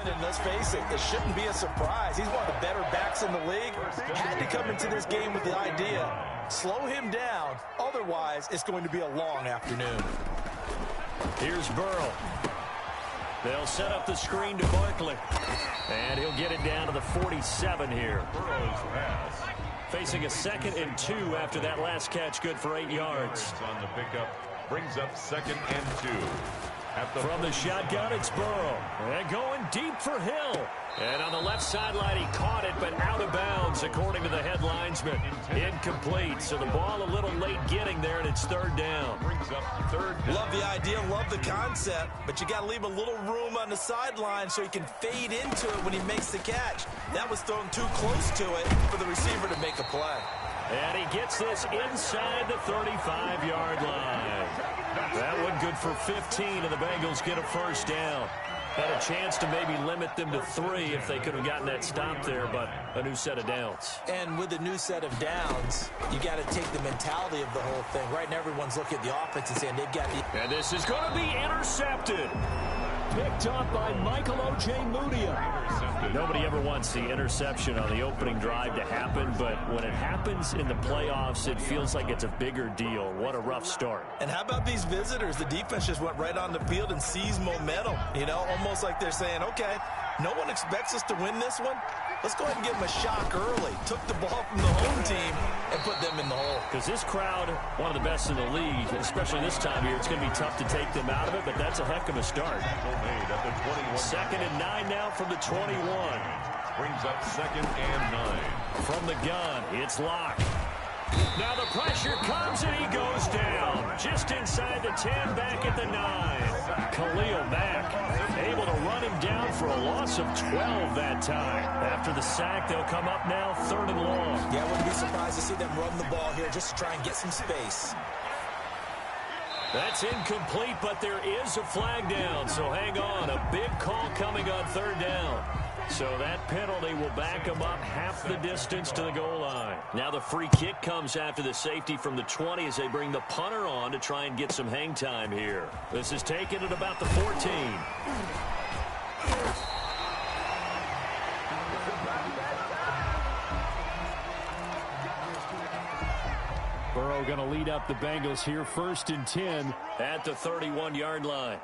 And let's face it, it shouldn't be a surprise. He's one of the better backs in the league. Had to come into this game with the idea, slow him down. Otherwise, it's going to be a long afternoon. Here's Burrow. They'll set up the screen to Barkley. And he'll get it down to the 47 here. Burrow's pass. Facing a 2nd and 2 after that last catch, good for 8 yards. On the pickup, brings up 2nd and 2. From the shotgun, it's Burrow. And going deep for Hill. And on the left sideline, he caught it, but out of bounds, according to the head linesman. Incomplete, so the ball a little late getting there, and it's 3rd down. Brings up 3rd down. Love the idea, love the concept, but you got to leave a little room on the sideline so he can fade into it when he makes the catch. That was thrown too close to it for the receiver to make a play. And he gets this inside the 35-yard line. That one good for 15, and the Bengals get a 1st down. Had a chance to maybe limit them to 3 if they could have gotten that stop there, but a new set of downs. And with a new set of downs, you got to take the mentality of the whole thing. Right now, everyone's looking at the offense and saying they've got the... And this is going to be intercepted. Picked up by Michael O.J. Mudia. Nobody ever wants the interception on the opening drive to happen, but when it happens in the playoffs, it feels like it's a bigger deal. What a rough start. And how about these visitors? The defense just went right on the field and seized momentum. You know, almost like they're saying, okay, no one expects us to win this one. Let's go ahead and give them a shock early. Took the ball from the home team and put them in the hole. Because this crowd, one of the best in the league, especially this time of year, it's going to be tough to take them out of it, but that's a heck of a start. Made at the 21. 2nd and 9 now from the 21. Brings up 2nd and 9. From the gun, it's Locke. Now the pressure comes and he goes down. Just inside the 10, back at the 9. Khalil Mack able to run him down for a loss of 12 that time. After the sack, they'll come up now 3rd and long. Yeah, I wouldn't be surprised to see them run the ball here just to try and get some space. That's incomplete, but there is a flag down, so hang on. A big call coming on 3rd down. So that penalty will back them up half the distance to the goal line. Now the free kick comes after the safety from the 20 as they bring the punter on to try and get some hang time here. This is taken at about the 14. Burrow going to lead up the Bengals here, 1st and 10 at the 31-yard line.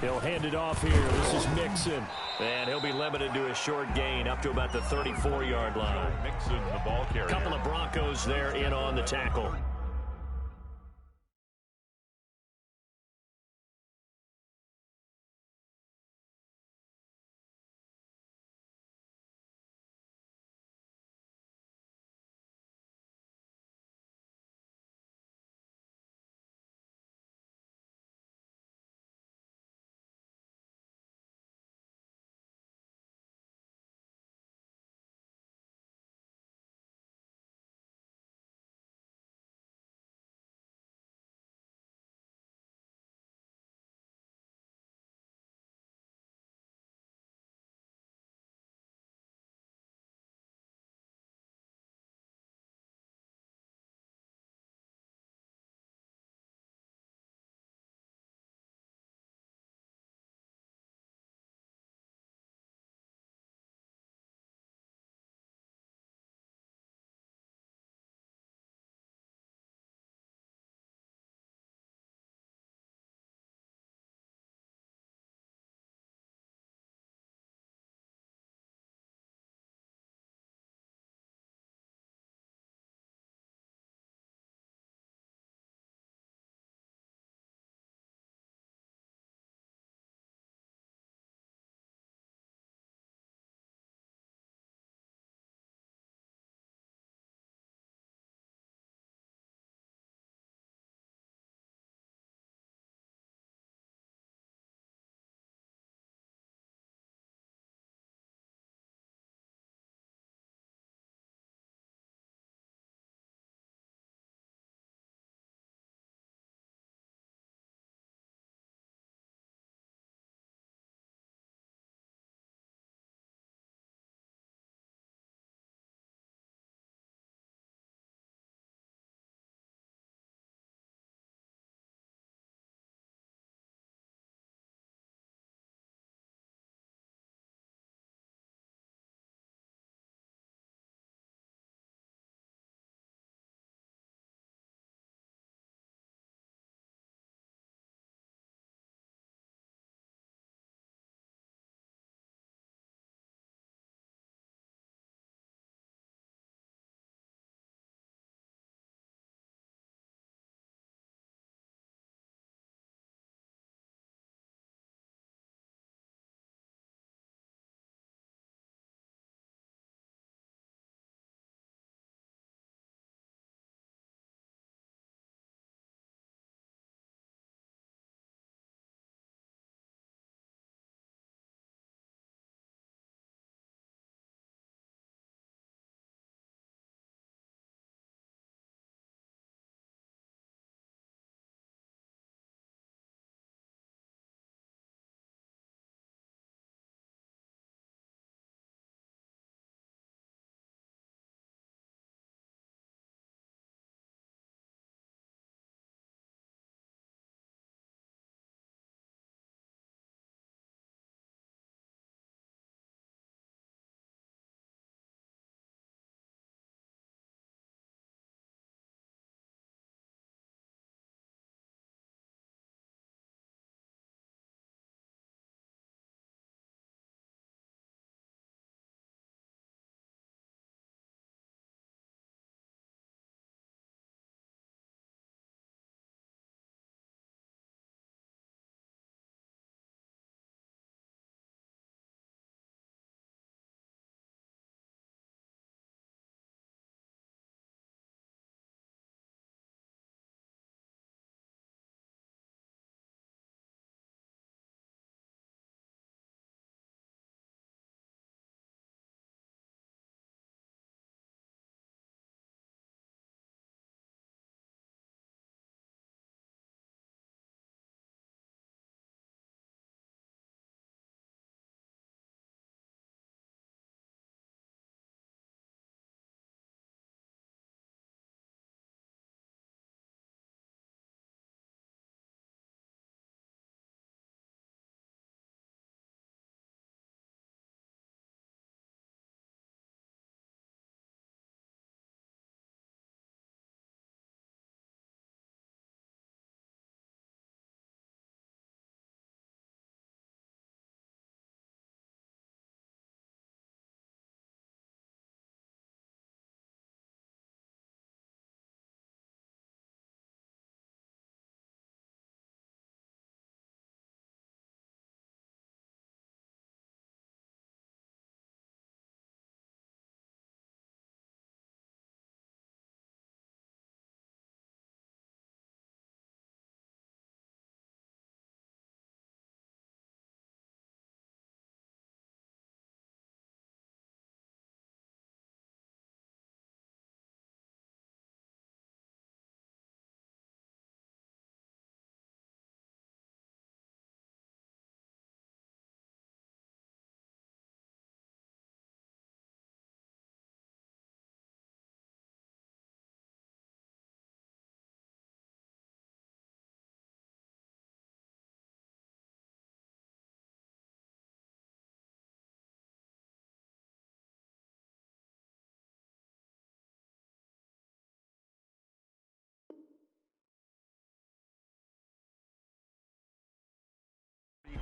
He'll hand it off here. This is Mixon. And he'll be limited to a short gain up to about the 34-yard line. Mixon, the ball carrier. Couple of Broncos there in on the tackle.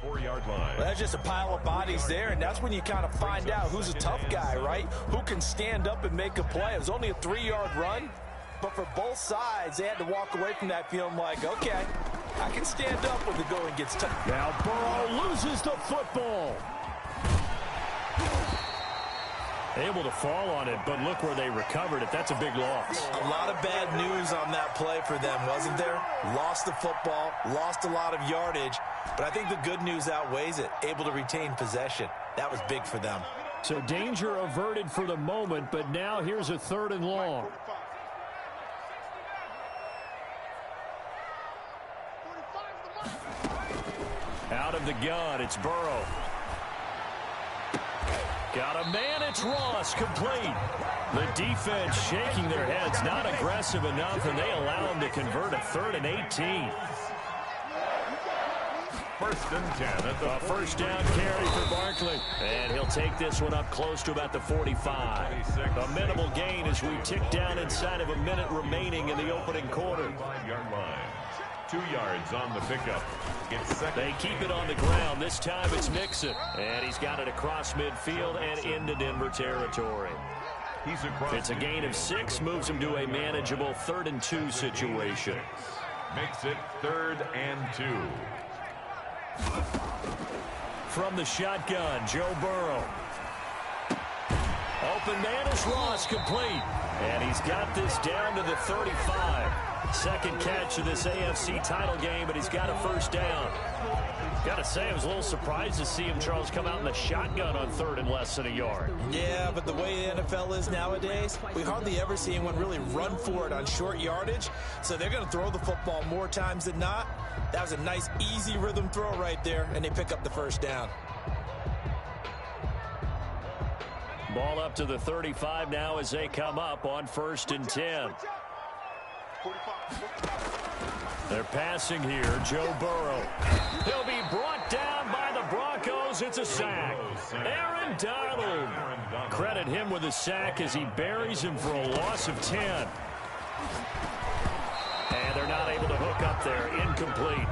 4-yard line. Well, that's just a pile of bodies there, and that's when you kind of find out who's a tough guy, right? Who can stand up and make a play. It was only a 3-yard run, but for both sides, they had to walk away from that feeling like, okay, I can stand up when the going gets tough. Now Burrow loses the football. Able to fall on it, but look where they recovered it. That's a big loss. A lot of bad news on that play for them, wasn't there? Lost the football, lost a lot of yardage, but I think the good news outweighs it. Able to retain possession. That was big for them. So danger averted for the moment, but now here's a 3rd and long. Out of the gun, it's Burrow. Got a man, it's Ross, complete. The defense shaking their heads, not aggressive enough, and they allow him to convert a 3rd and 18. 1st and 10 at the A first down carry for Barkley. And he'll take this one up close to about the 45. A minimal gain as we tick down inside of a minute remaining in the opening quarter. 5-yard line. 2 yards on the pickup. They keep it on the ground. This time it's Mixon. And he's got it across midfield and into Denver territory. It's a gain of 6, moves him to a manageable 3rd and 2 situation. Makes it 3rd and 2. From the shotgun, Joe Burrow. Open man is Ross, complete. And he's got this down to the 35. Second catch of this AFC title game, but he's got a first down. Got to say, I was a little surprised to see him, Charles, come out in the shotgun on 3rd and less than a yard. Yeah, but the way the NFL is nowadays, we hardly ever see anyone really run for it on short yardage. So they're going to throw the football more times than not. That was a nice, easy rhythm throw right there, and they pick up the first down. Ball up to the 35 now as they come up on 1st and 10. They're passing here, Joe Burrow. He'll be brought down by the Broncos. It's a sack. Aaron Donald. Credit him with a sack as he buries him for a loss of 10. And they're not able to hook up there. Incomplete.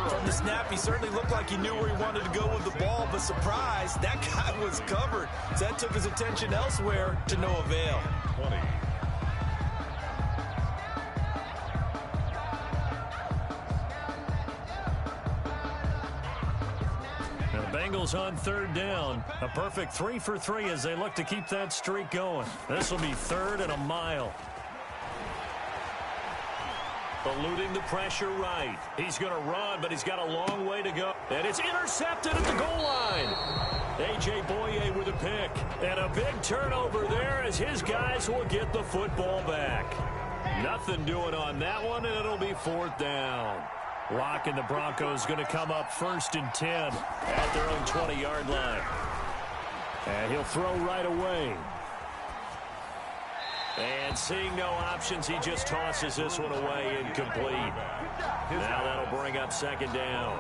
From the snap, he certainly looked like he knew where he wanted to go with the ball, but surprise, that guy was covered. So that took his attention elsewhere to no avail. 20. Bengals on 3rd down. A perfect 3 for 3 as they look to keep that streak going. This will be 3rd and a mile. Eluding the pressure right. He's going to run, but he's got a long way to go. And it's intercepted at the goal line. A.J. Boye with a pick. And a big turnover there as his guys will get the football back. Nothing doing on that one, and it'll be 4th down. Locke and the Broncos going to come up 1st and 10 at their own 20-yard line. And he'll throw right away. And seeing no options, he just tosses this one away, incomplete. Now that'll bring up 2nd down.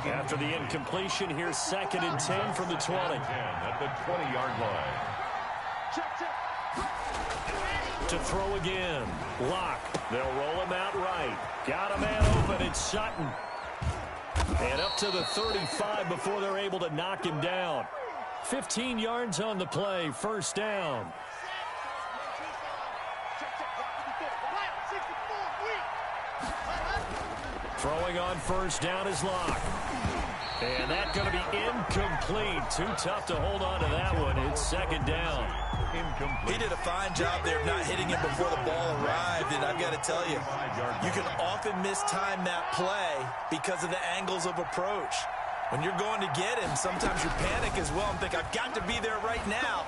After the incompletion, here's 2nd and 10 from the 20. At the 20-yard line. To throw again. Locke. They'll roll him out right. Got a man open. It's Sutton. And up to the 35 before they're able to knock him down. 15 yards on the play. 1st down. Throwing on 1st down is Locke. And that's going to be incomplete. Too tough to hold on to that one. It's 2nd down. He did a fine job there of not hitting him before the ball arrived, and I've got to tell you, you can often mistime that play because of the angles of approach. When you're going to get him, sometimes you panic as well and think, I've got to be there right now.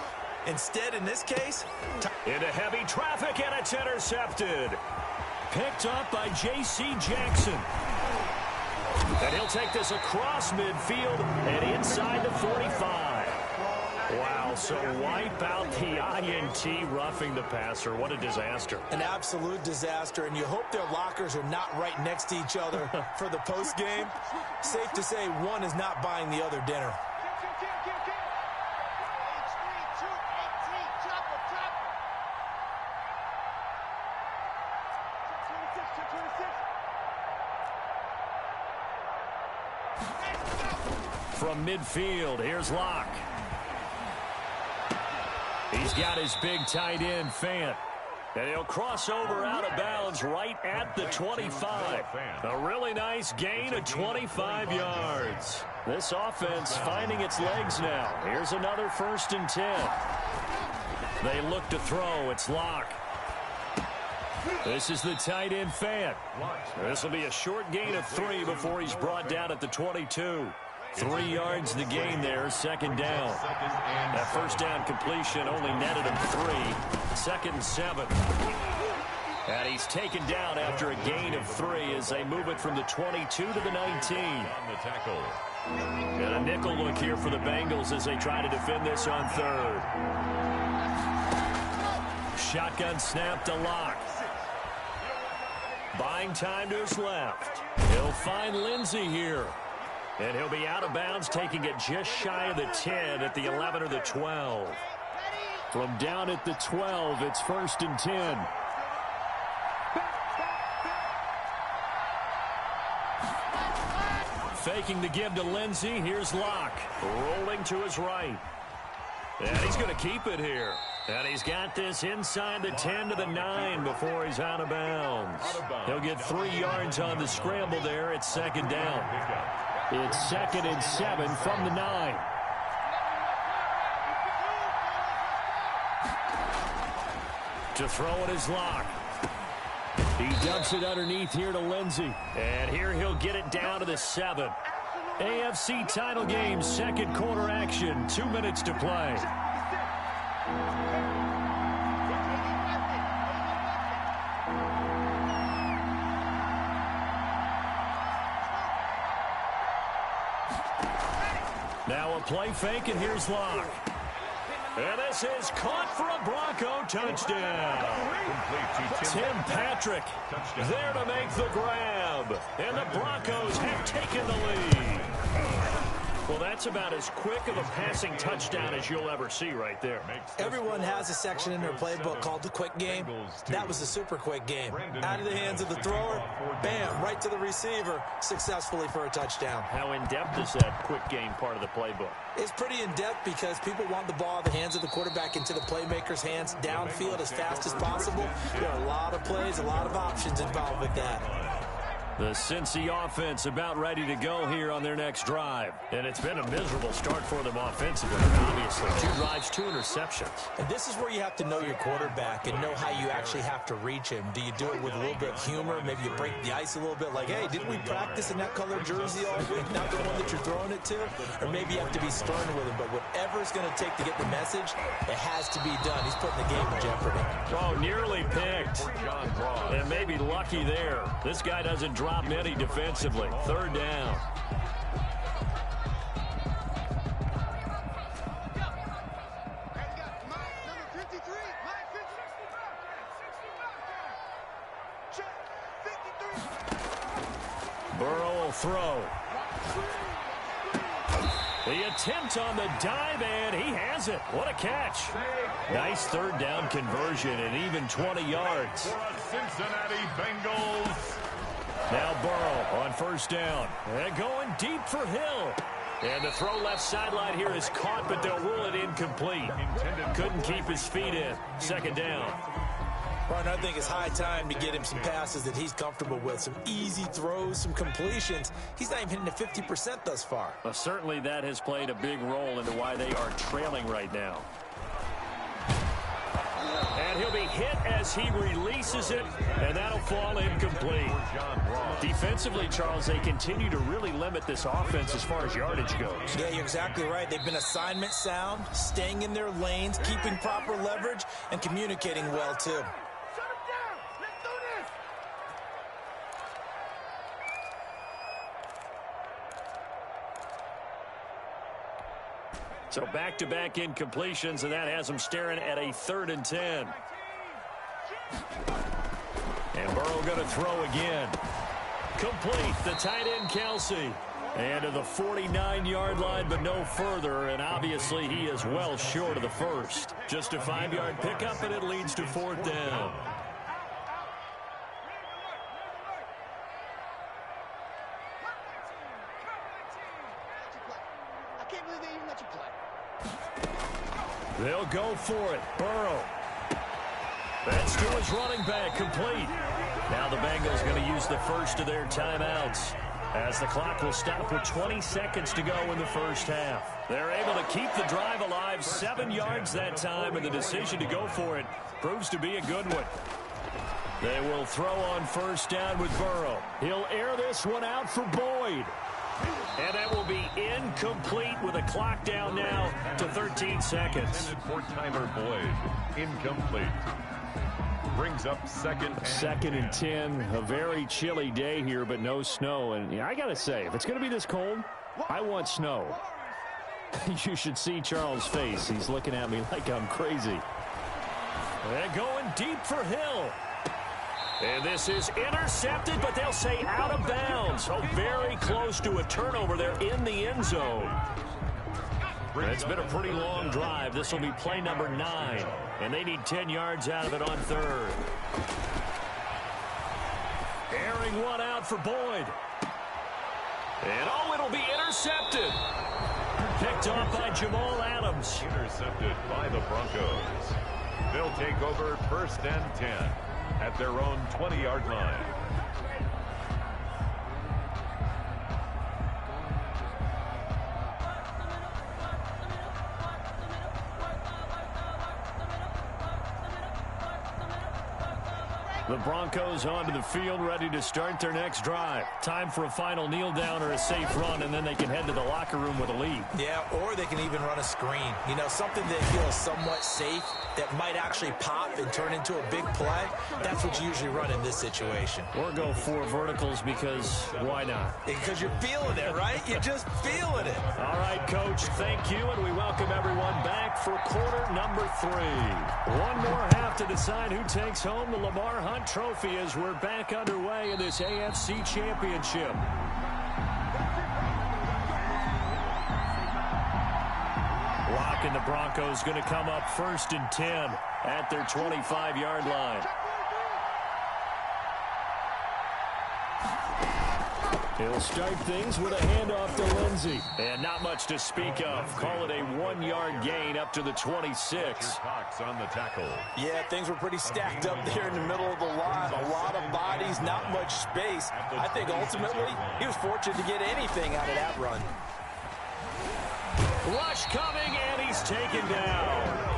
Instead, in this case, into heavy traffic, and it's intercepted. Picked up by J.C. Jackson. And he'll take this across midfield and inside the 45. Wow, so wipe out the INT, roughing the passer. What a disaster. An absolute disaster, and you hope their lockers are not right next to each other for the postgame. Safe to say one is not buying the other dinner. From midfield, here's Locke. He's got his big tight end, Fant. And he'll cross over out of bounds right at the 25. A really nice gain of 25 yards. This offense finding its legs now. Here's another 1st and 10. They look to throw. It's Locke. This is the tight end, Fant. This will be a short gain of 3 before he's brought down at the 22. 3 yards the gain there, 2nd down. That 1st down completion only netted him 3. 2nd and 7. And he's taken down after a gain of 3 as they move it from the 22 to the 19. And a nickel look here for the Bengals as they try to defend this on 3rd. Shotgun snap to Locke. Buying time to his left. He'll find Lindsey here. And he'll be out of bounds, taking it just shy of the 10 at the 11 or the 12. From down at the 12, it's 1st and 10. Faking the give to Lindsey. Here's Locke. Rolling to his right. And he's going to keep it here. And he's got this inside the 10 to the 9 before he's out of bounds. He'll get 3 yards on the scramble there. It's 2nd down. It's 2nd and 7 from the 9. To throw it is Locke. He dumps it underneath here to Lindsey. And here he'll get it down to the 7. AFC title game, 2nd quarter action. 2 minutes to play. Now a play fake, and here's Locke. And this is caught for a Bronco touchdown. Tim Patrick there to make the grab. And the Broncos have taken the lead. Well, that's about as quick of a passing touchdown as you'll ever see right there. Everyone has a section in their playbook called the quick game. That was the super quick game. Out of the hands of the thrower, bam, right to the receiver, successfully for a touchdown. How in-depth is that quick game part of the playbook? It's pretty in-depth because people want the ball in the hands of the quarterback into the playmaker's hands downfield as fast as possible. There are a lot of plays, a lot of options involved with that. The Cincy offense about ready to go here on their next drive. And it's been a miserable start for them offensively, obviously. 2 drives, 2 interceptions. And this is where you have to know your quarterback and know how you actually have to reach him. Do you do it with a little bit of humor? Maybe you break the ice a little bit like, hey, didn't we practice in that color jersey all week, not the one that you're throwing it to? Or maybe you have to be stern with him. But whatever it's going to take to get the message, it has to be done. He's putting the game in jeopardy. Oh, nearly picked. And maybe lucky there. This guy doesn't drop many defensively. 3rd down. Burrow will throw. The attempt on the dive, and he has it. What a catch. Nice 3rd down conversion and even 20 yards. Cincinnati Bengals. Now Burrow on 1st down. And going deep for Hill. And the throw left sideline here is caught, but they'll rule it incomplete. Couldn't keep his feet in. 2nd down. Right, I think it's high time to get him some passes that he's comfortable with. Some easy throws, some completions. He's not even hitting the 50% thus far. Well, certainly that has played a big role into why they are trailing right now. And he'll be hit as he releases it, and that'll fall incomplete. Defensively, Charles, they continue to really limit this offense as far as yardage goes. Yeah, you're exactly right. They've been assignment sound, staying in their lanes, keeping proper leverage, and communicating well, too. So back-to-back incompletions, and that has them staring at a 3rd and 10. And Burrow going to throw again. Complete, the tight end Kelsey. And to the 49-yard line, but no further. And obviously he is well short of the first. Just a 5-yard pickup, and it leads to 4th down. can't believe they even let you play. They'll go for it. Burrow. That's to his running back, complete. Now the Bengals going to use the first of their timeouts, as the clock will stop with 20 seconds to go in the first half. They're able to keep the drive alive, 7 yards that time, and the decision to go for it proves to be a good one. They will throw on first down with Burrow. He'll air this one out for Boyd. And that will be incomplete with a clock down now to 13 seconds. Four-timer Boyd, incomplete. Brings up second and 10. A very chilly day here, but no snow. And I got to say, if it's going to be this cold, I want snow. You should see Charles' face. He's looking at me like I'm crazy. They're going deep for Hill. And this is intercepted, but they'll say out of bounds. So very close to a turnover there in the end zone. It's been a pretty long drive. This will be play number 9. And they need 10 yards out of it on third. Airing one out for Boyd. And it'll be intercepted. Picked off by Jamal Adams. Intercepted by the Broncos. They'll take over first and 10 at their own 20-yard line. The Broncos onto the field, ready to start their next drive. Time for a final kneel down or a safe run, and then they can head to the locker room with a lead. Yeah, or they can even run a screen. You know, something that feels somewhat safe that might actually pop and turn into a big play. That's what you usually run in this situation. Or go 4 verticals because why not? Because you're feeling it, right? You're just feeling it. All right, Coach, thank you, and we welcome everyone back for quarter number 3. One more half to decide who takes home the Lamar Hunt Trophy as we're back underway in this AFC Championship. Lock and the Broncos going to come up first and 10 at their 25-yard line. He'll start things with a handoff to Lindsey. And not much to speak of. Call it a 1-yard gain up to the 26. Cox on the tackle. Yeah, things were pretty stacked up there in the middle of the line. A lot of bodies, not much space. I think ultimately he was fortunate to get anything out of that run. Rush coming, and he's taken down.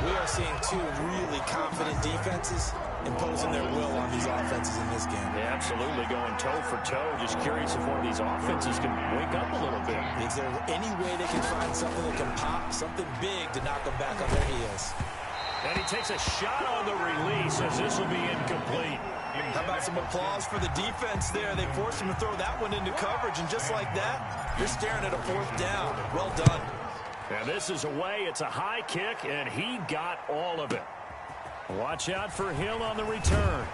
We are seeing 2 really confident defenses imposing their will on these offenses in this game. Yeah, absolutely, going toe for toe. Just curious if one of these offenses can wake up a little bit. Is there any way they can find something that can pop, something big to knock them back on their heels? And he takes a shot on the release as this will be incomplete. How about some applause for the defense there? They forced him to throw that one into coverage, and just like that, you're staring at a 4th down. Well done. And this is away. It's a high kick, and he got all of it. Watch out for Hill on the return.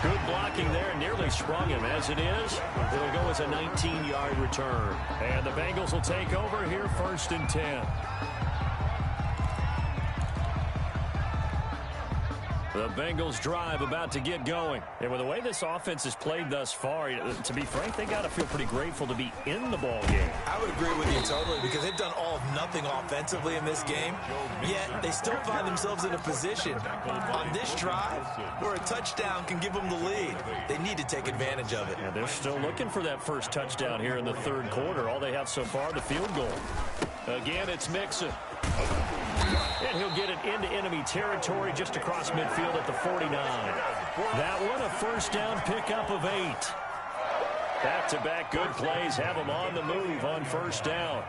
Good blocking there, nearly sprung him. As it is, it'll go as a 19-yard return. And the Bengals will take over here first and 10. The Bengals drive about to get going. And with the way this offense has played thus far, to be frank, they got to feel pretty grateful to be in the ball game. I would agree with you totally, because they've done all of nothing offensively in this game, yet they still find themselves in a position on this drive where a touchdown can give them the lead. They need to take advantage of it. And they're still looking for that first touchdown here in the 3rd quarter. All they have so far, the field goal. Again, it's Mixon. And he'll get it into enemy territory just across midfield at the 49. That one, a first down pickup of 8. Back-to-back good plays have him on the move on first down.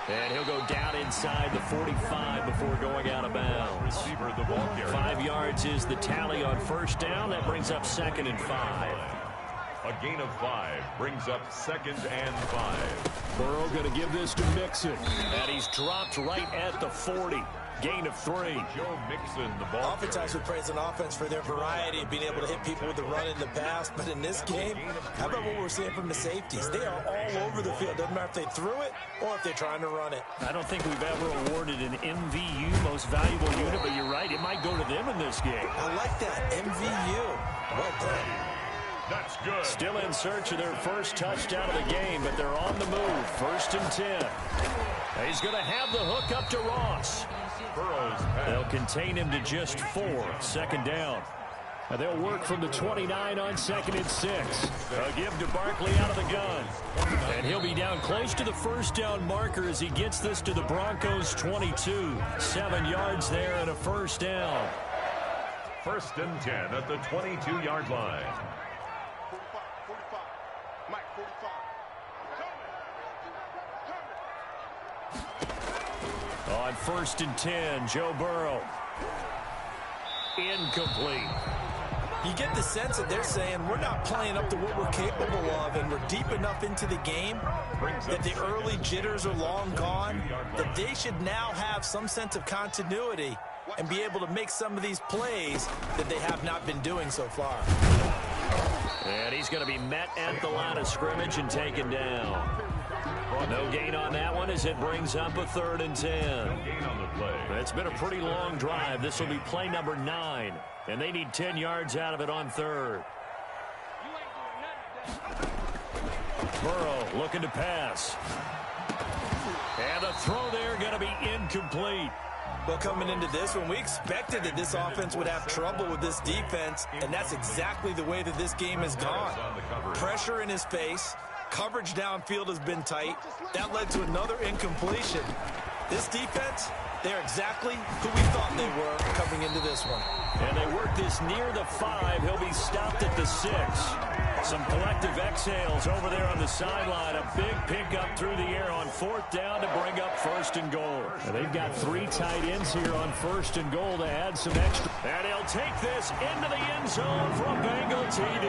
And he'll go down inside the 45 before going out of bounds. 5 yards is the tally on first down. That brings up 2nd and 5. A gain of 5 brings up 2nd and 5. Burrow going to give this to Mixon. And he's dropped right at the 40. Gain of 3. Joe Mixon, the ball. Oftentimes we praise an offense for their variety of being able to hit people with the run in the pass. But in this game, how about what we're seeing from the safeties? They are all over the field. Doesn't matter if they threw it or if they're trying to run it. I don't think we've ever awarded an MVU, most valuable unit, but you're right. It might might go to them in this game. I like that. MVU. Well done. That's good. Still in search of their first touchdown of the game, but they're on the move. 1st and 10. He's going to have the hook up to Ross. They'll contain him to just 4. 2nd down. They'll work from the 29 on 2nd and 6. They'll give to Barkley out of the gun. And he'll be down close to the 1st down marker as he gets this to the Broncos' 22. 7 yards there and a 1st down. 1st and 10 at the 22-yard line. On 1st and 10, Joe Burrow. Incomplete. You get the sense that they're saying we're not playing up to what we're capable of, and we're deep enough into the game that the early jitters are long gone, that they should now have some sense of continuity and be able to make some of these plays that they have not been doing so far. And he's going to be met at the line of scrimmage and taken down. No gain on that one as it brings up a 3rd and 10. It's been a pretty long drive. This will be play number 9. And they need 10 yards out of it on 3rd. Burrow looking to pass. And the throw there going to be incomplete. Well, coming into this one, we expected that this offense would have trouble with this defense, and that's exactly the way that this game has gone. Pressure in his face. Coverage downfield has been tight. That led to another incompletion. This defense, they're exactly who we thought they were coming into this one. And they work this near the 5. He'll be stopped at the 6. Some collective exhales over there on the sideline. A big pickup through the air on 4th down to bring up 1st and goal. And they've got 3 tight ends here on 1st and goal to add some extra. And he'll take this into the end zone for a Bengal TD.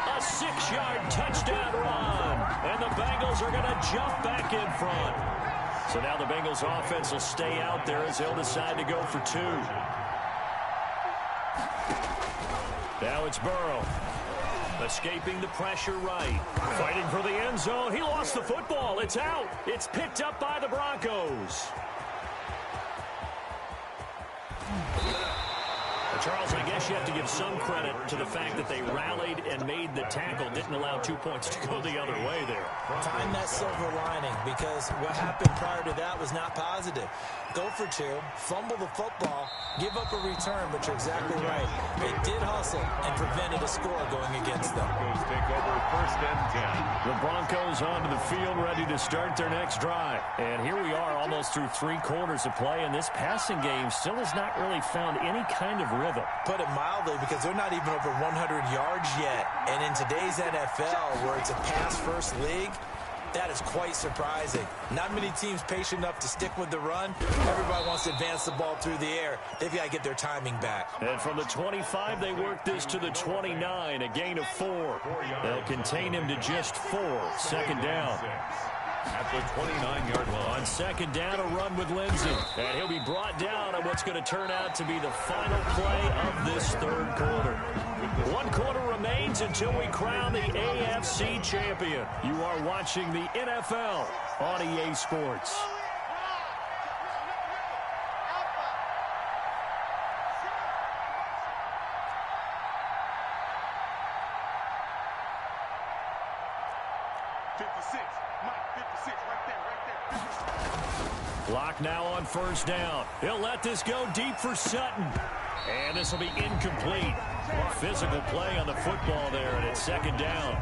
A 6-yard touchdown run. And the Bengals are going to jump back in front. So now the Bengals offense will stay out there as they'll decide to go for 2. Now it's Burrow. Escaping the pressure right. Fighting for the end zone. He lost the football. It's out. It's picked up by the Broncos. Charles, I guess you have to give some credit to the fact that they rallied and made the tackle, didn't allow 2 points to go the other way there. Find that silver lining, because what happened prior to that was not positive. Go for 2, fumble the football, give up a return, but you're exactly right. They did hustle and prevented a score going against them. Take over 1st and 10. The Broncos onto the field ready to start their next drive. And here we are almost through 3 quarters of play, and this passing game still has not really found any kind of rhythm. Put it mildly, because they're not even over 100 yards yet. And in today's NFL, where it's a pass-first league, that is quite surprising. Not many teams patient enough to stick with the run. Everybody wants to advance the ball through the air. They've got to get their timing back. And from the 25, they work this to the 29, a gain of 4. They'll contain him to just 4. 2nd down. At the 29-yard line. On 2nd down, a run with Lindsey. And he'll be brought down on what's going to turn out to be the final play of this 3rd quarter. 1 quarter remains until we crown the AFC champion. You are watching the NFL on EA Sports. Clock now on 1st down. He'll let this go deep for Sutton. And this will be incomplete. Physical play on the football there, and it's 2nd down.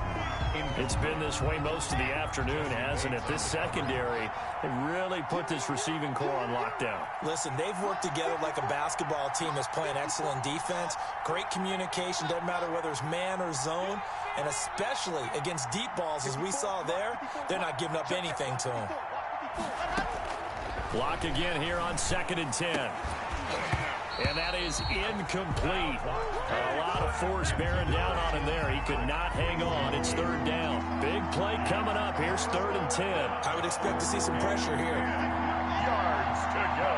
It's been this way most of the afternoon, hasn't it? This secondary, they really put this receiving core on lockdown. Listen, they've worked together like a basketball team that's playing excellent defense. Great communication, doesn't matter whether it's man or zone. And especially against deep balls, as we saw there, they're not giving up anything to them. Block again here on 2nd and 10. And that is incomplete. A lot of force bearing down on him there. He could not hang on. It's 3rd down. Big play coming up. Here's 3rd and 10. I would expect to see some pressure here. Yards to go.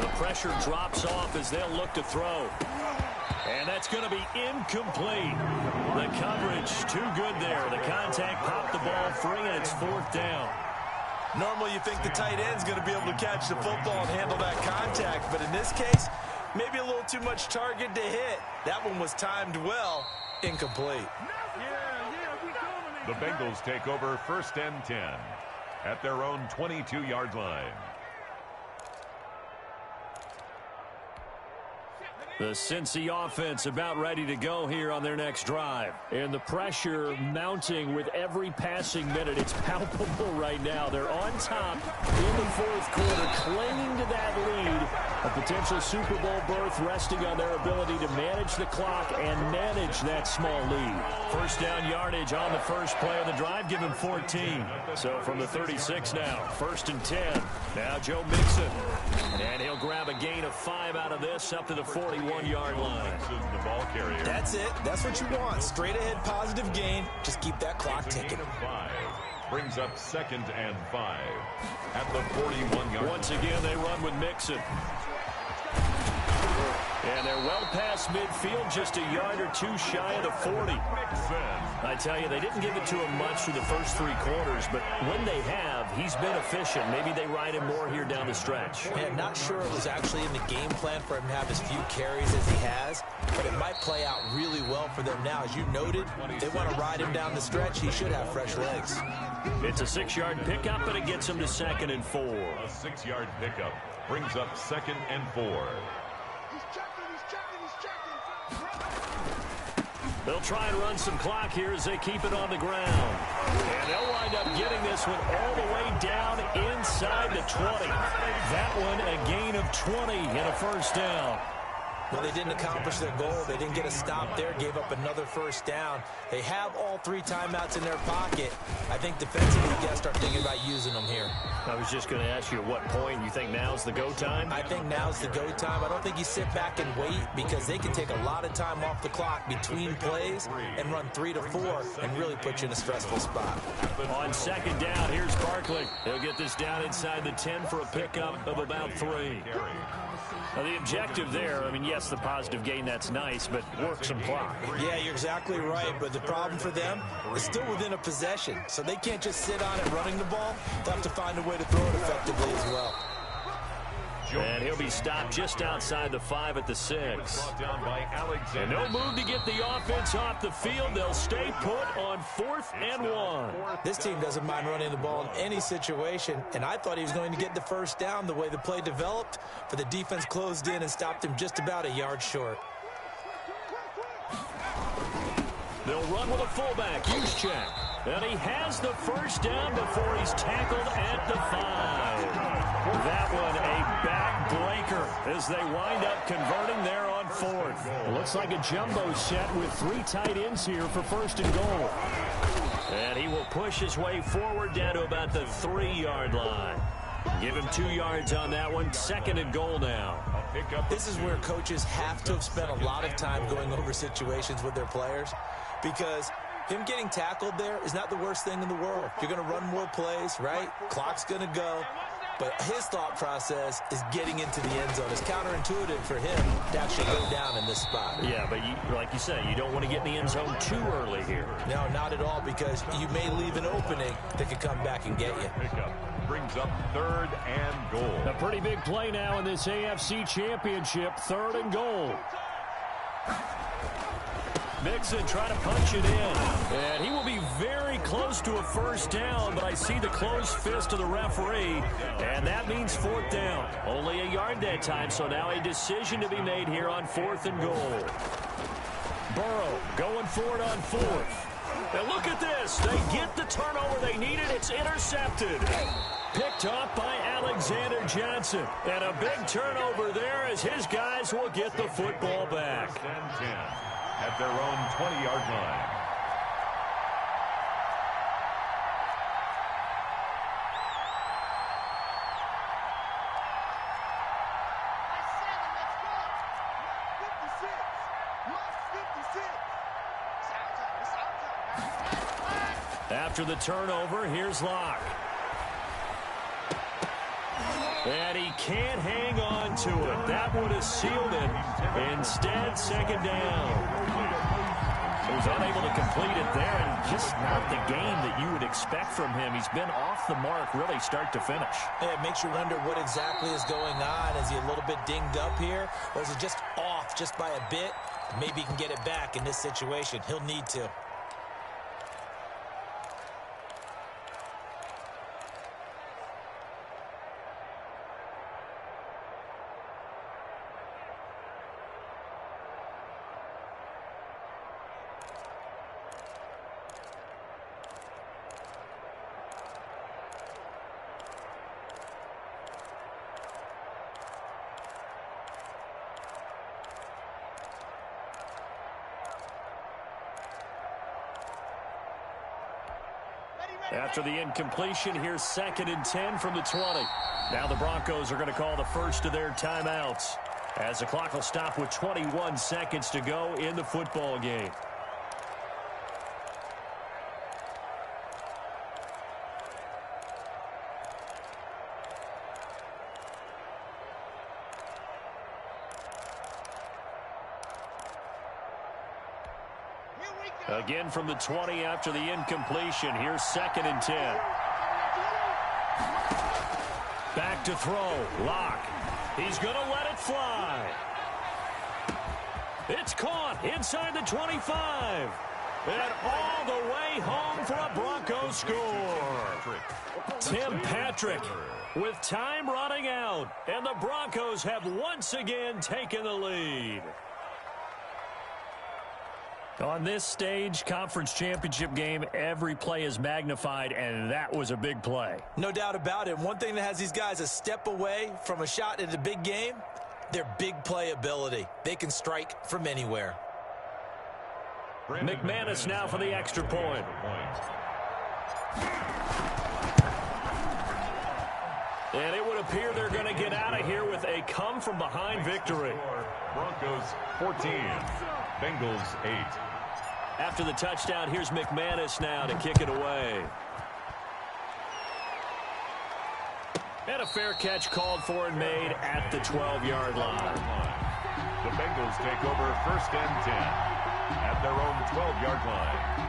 The pressure drops off as they'll look to throw. And That's going to be incomplete. The coverage too good there. The contact popped the ball free, and it's 4th down. Normally you think the tight end's going to be able to catch the football and handle that contact, but in this case, maybe a little too much target to hit. That one was timed well, incomplete. The Bengals take over 1st and 10 at their own 22-yard line. The Cincy offense about ready to go here on their next drive. And the pressure mounting with every passing minute. It's palpable right now. They're on top in the 4th quarter, clinging to that lead. A potential Super Bowl berth resting on their ability to manage the clock and manage that small lead. 1st down yardage on the first play of the drive. Give him 14. So from the 36 now, 1st and 10. Now Joe Mixon. And he'll grab a gain of 5 out of this up to the 41-yard line. The ball carrier. That's it. That's what you want. Straight ahead positive gain. Just keep that clock ticking. Brings up 2nd and 5 at the 41-yard line. Once again, they run with Mixon. And they're well past midfield, just a yard or two shy of the 40. I tell you, they didn't give it to him much through the first 3 quarters, but when they have, he's been efficient. Maybe they ride him more here down the stretch. Yeah, not sure it was actually in the game plan for him to have as few carries as he has, but it might play out really well for them now. As you noted, they want to ride him down the stretch. He should have fresh legs. It's a 6-yard pickup, but it gets him to 2nd and 4. A 6-yard pickup brings up 2nd and 4. They'll try and run some clock here as they keep it on the ground. And they'll wind up getting this one all the way down inside the 20. That one a gain of 20 and a 1st down. Well, they didn't accomplish their goal. They didn't get a stop there, gave up another 1st down. They have all 3 timeouts in their pocket. I think defensively, you got to start thinking about using them here. I was just going to ask you at what point you think now's the go time? I think now's the go time. I don't think you sit back and wait because they can take a lot of time off the clock between plays and run 3 to 4 and really put you in a stressful spot. On 2nd down, here's Barkley. He'll get this down inside the 10 for a pickup of about 3. Now, the objective there, I mean, yes, the positive gain, that's nice, but work some clock. Yeah, you're exactly right, but the problem for them is still within a possession, so they can't just sit on it running the ball. They'll have to find a way to throw it effectively as well. And he'll be stopped just outside the 5 at the 6. And no move to get the offense off the field. They'll stay put on 4th and 1. This team doesn't mind running the ball in any situation, and I thought he was going to get the 1st down the way the play developed, but the defense closed in and stopped him just about a yard short. They'll run with a fullback, Juszczyk. And he has the 1st down before he's tackled at the 5. That one a backbreaker as they wind up converting there on 4th. It looks like a jumbo set with 3 tight ends here for 1st and goal. And he will push his way forward down to about the 3-yard line. Give him 2 yards on that one. 2nd and goal now. This is where coaches have to have spent a lot of time going over situations with their players because him getting tackled there is not the worst thing in the world. You're going to run more plays, right? Clock's going to go. But his thought process is getting into the end zone. It's counterintuitive for him to actually go down in this spot. Yeah, but like you said, you don't want to get in the end zone too early here. No, not at all, because you may leave an opening that could come back and get you. Pickup brings up 3rd and goal. A pretty big play now in this AFC Championship. 3rd and goal. Mixon trying to punch it in. And he will be very close to a 1st down, but I see the closed fist of the referee, and that means 4th down. Only a yard that time, so now a decision to be made here on 4th and goal. Burrow going for it on 4th. And look at this. They get the turnover they needed. It's intercepted. Picked off by Alexander Johnson. And a big turnover there as his guys will get the football back. At their own 20-yard line. After the turnover, here's Locke. And he can't hang on to it. That would have sealed it. Instead, second down. He was unable to complete it there, and just not the game that you would expect from him. He's been off the mark really start to finish. Yeah, it makes you wonder what exactly is going on. Is he a little bit dinged up here, or is it just off just by a bit? Maybe he can get it back in this situation. He'll need to. After the incompletion, here's 2nd and 10 from the 20. Now the Broncos are going to call the first of their timeouts, as the clock will stop with 21 seconds to go in the football game. Again from the 20 after the incompletion. Here's 2nd and 10. Back to throw. Lock. He's going to let it fly. It's caught inside the 25. And all the way home for a Broncos score. Tim Patrick with time running out. And the Broncos have once again taken the lead. On this stage, conference championship game, every play is magnified, and that was a big play. No doubt about it. One thing that has these guys a step away from a shot at a big game, their big play ability. They can strike from anywhere. McManus now for the extra point. And it would appear they're going to get out of here with a come-from-behind victory. Broncos 14, Bengals 8. After the touchdown, here's McManus now to kick it away. And a fair catch called for and made at the 12-yard line. The Bengals take over 1st and 10 at their own 12-yard line.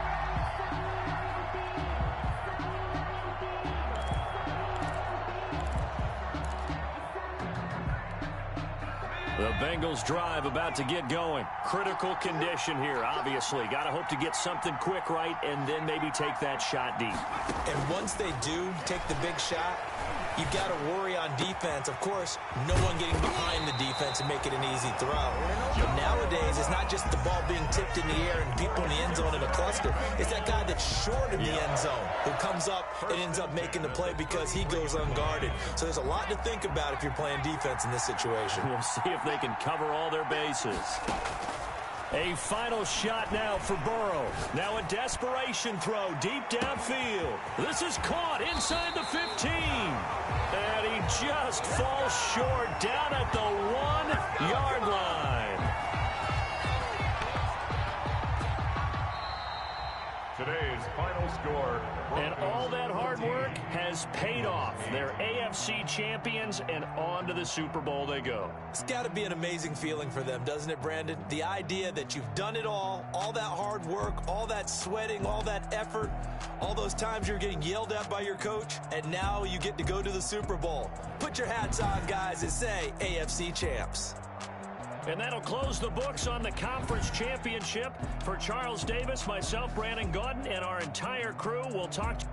The Bengals drive about to get going. Critical condition here, obviously. Got to hope to get something quick right and then maybe take that shot deep. And once they do take the big shot, you've got to worry on defense. Of course, no one getting behind the defense and make it an easy throw. But nowadays, it's not just the ball being tipped in the air and people in the end zone in a cluster. It's that guy that's short of the end zone who comes up and ends up making the play because he goes unguarded. So there's a lot to think about if you're playing defense in this situation. We'll see if they can cover all their bases. A final shot now for Burrow. Now a desperation throw deep downfield. This is caught inside the 15. And he just falls short down at the 1-yard line. Today's final score. And all that hard work has paid off. They're AFC champions, and on to the Super Bowl they go. It's got to be an amazing feeling for them, doesn't it, Brandon? The idea that you've done it all that hard work, all that sweating, all that effort, all those times you're getting yelled at by your coach, and now you get to go to the Super Bowl. Put your hats on, guys, and say AFC champs. And that'll close the books on the conference championship. For Charles Davis, myself, Brandon Gaudin, and our entire crew, we'll talk to you.